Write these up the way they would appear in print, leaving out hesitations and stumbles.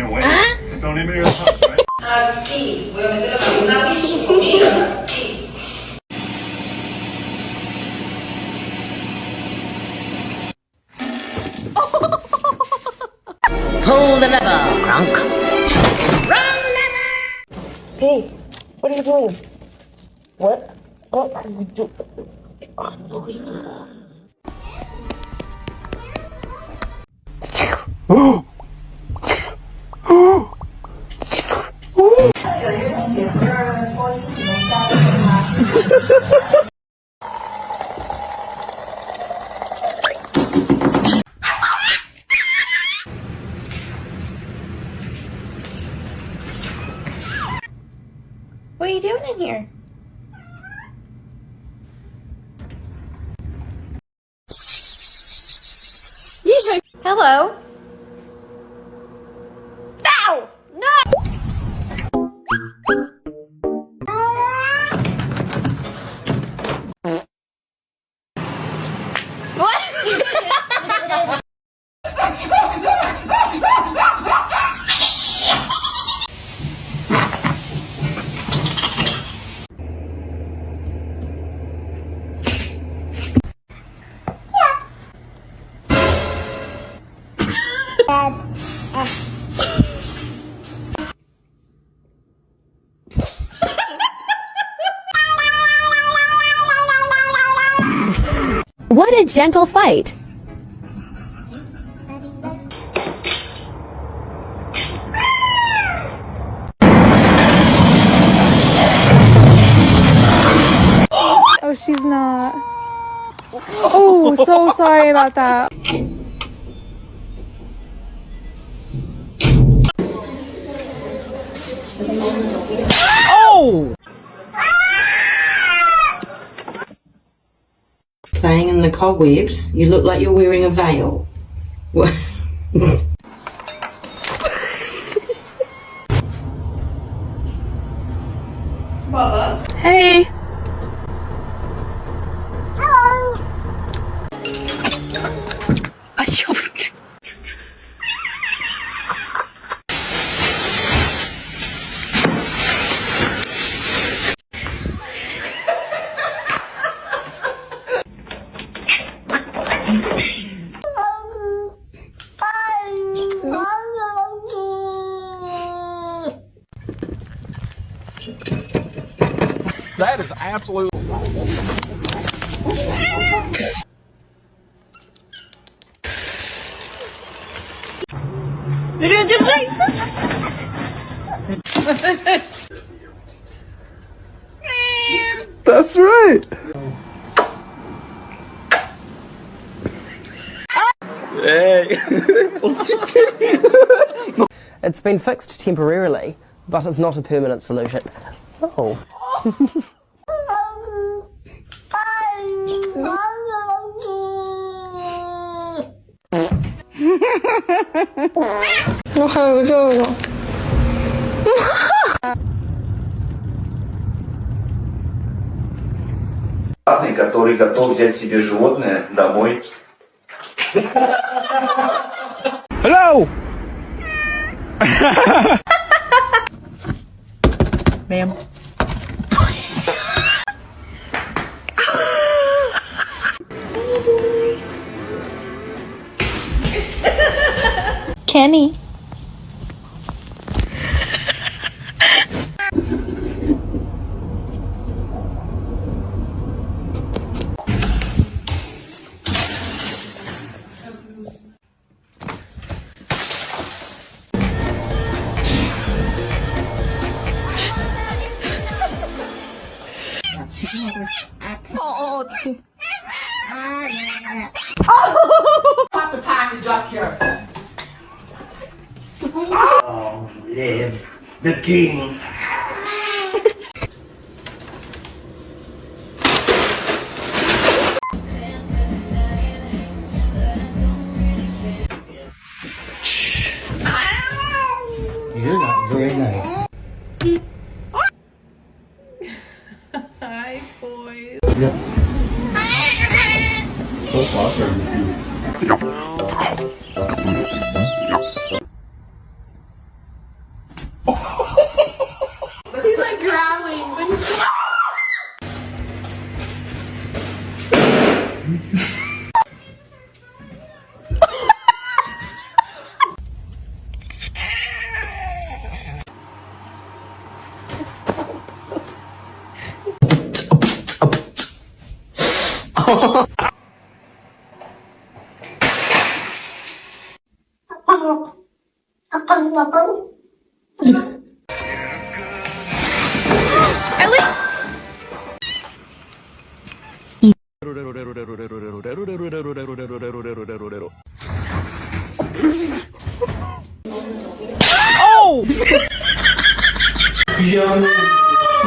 away. Just don't even hear the pump, right? Aquí, voy a meter una su comida. Aquí. Pull the lever, Gronk. Wrong lever! Hey, what are you doing? What? What are you doing? What are you doing in here? Hello? Ow! No! What? What a gentle fight! Oh, she's not. Oh, so sorry about that. Oh! Playing in the cobwebs, you look like you're wearing a veil. What? Hey! That is absolute. That's right. Hey. It's been fixed temporarily, but it's not a permanent solution. Oh. Ну, хорошо. Который готов взять себе животное домой. Hello! Ma'am. Kenny. Pop the package up here. Long live the king. You're not very nice. Hi, boys. Yep. So far,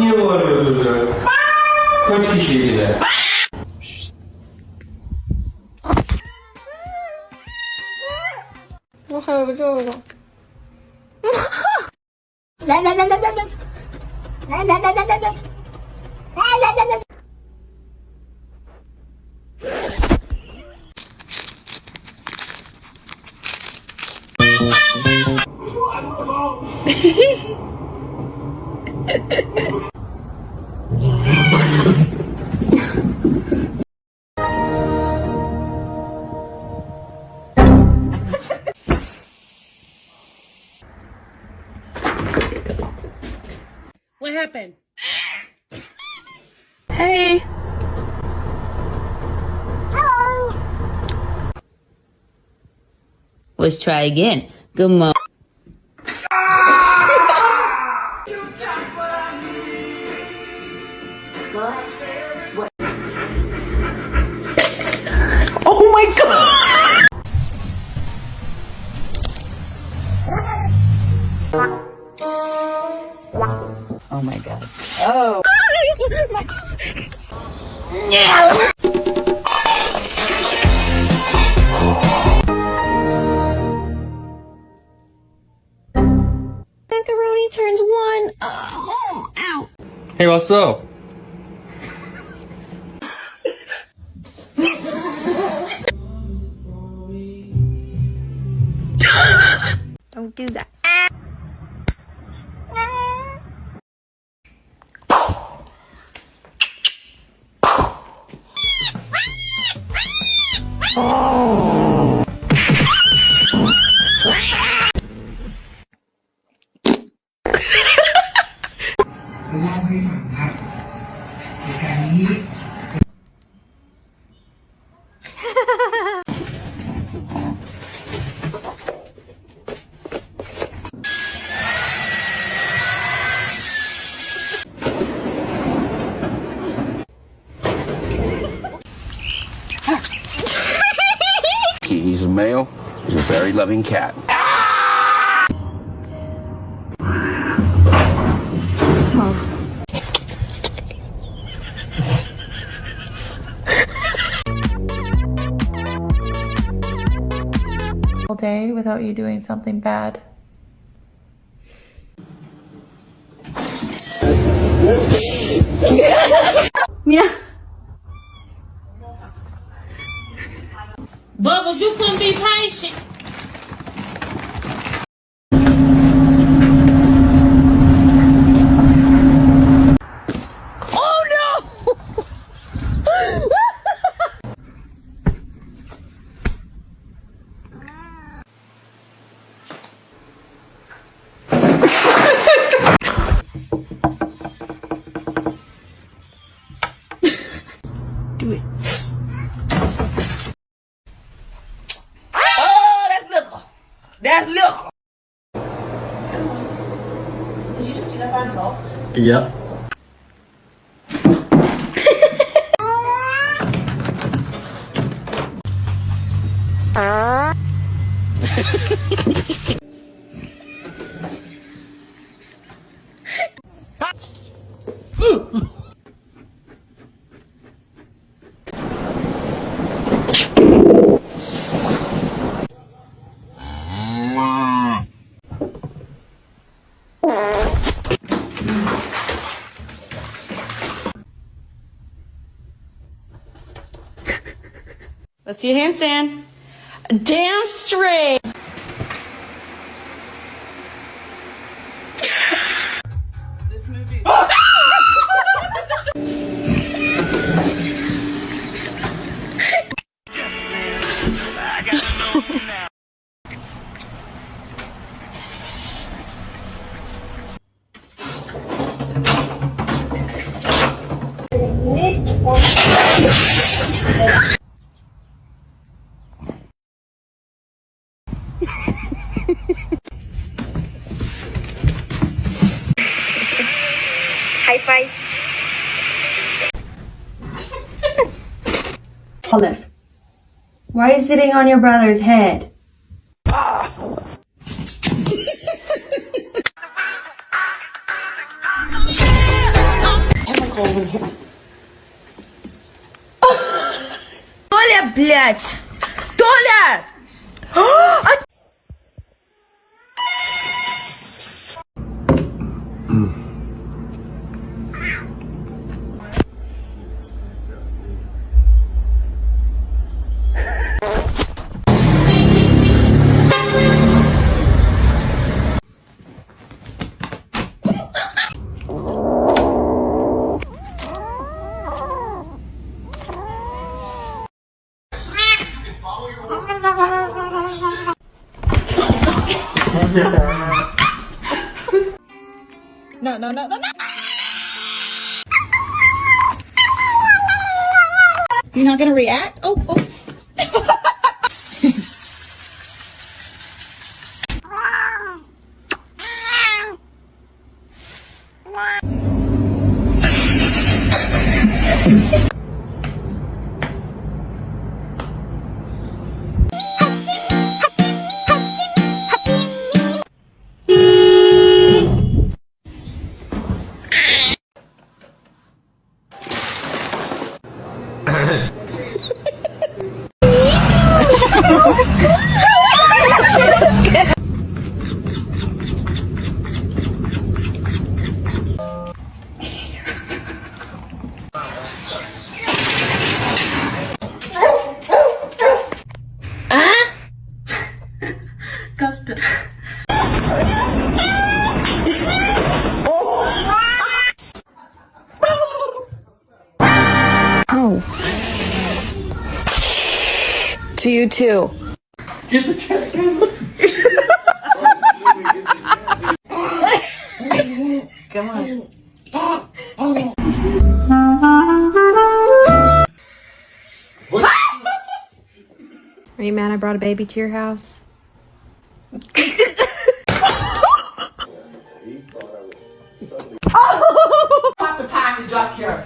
Niye bağırıyorsun? Kaç kişiydi? What happened? Hey. Let's try again. Good morning. Oh my god! Oh my god. Macaroni turns one. Ow. Hey, what's up? Don't do that. He's a male. He's a very loving cat. All day without you doing something bad. Bubbles, you couldn't be patient. Do it. That's liquor. Did you just do that by himself? Yep. Let's see a handstand. Damn straight. This movie. High five. Olive, why are you sitting on your brother's head? Толя, блядь! Толя! No. You're not gonna react? Oh. Gospel. Oh. To you too. Get the cat. Come on. Are you mad I brought a baby to your house? Pop the package up here.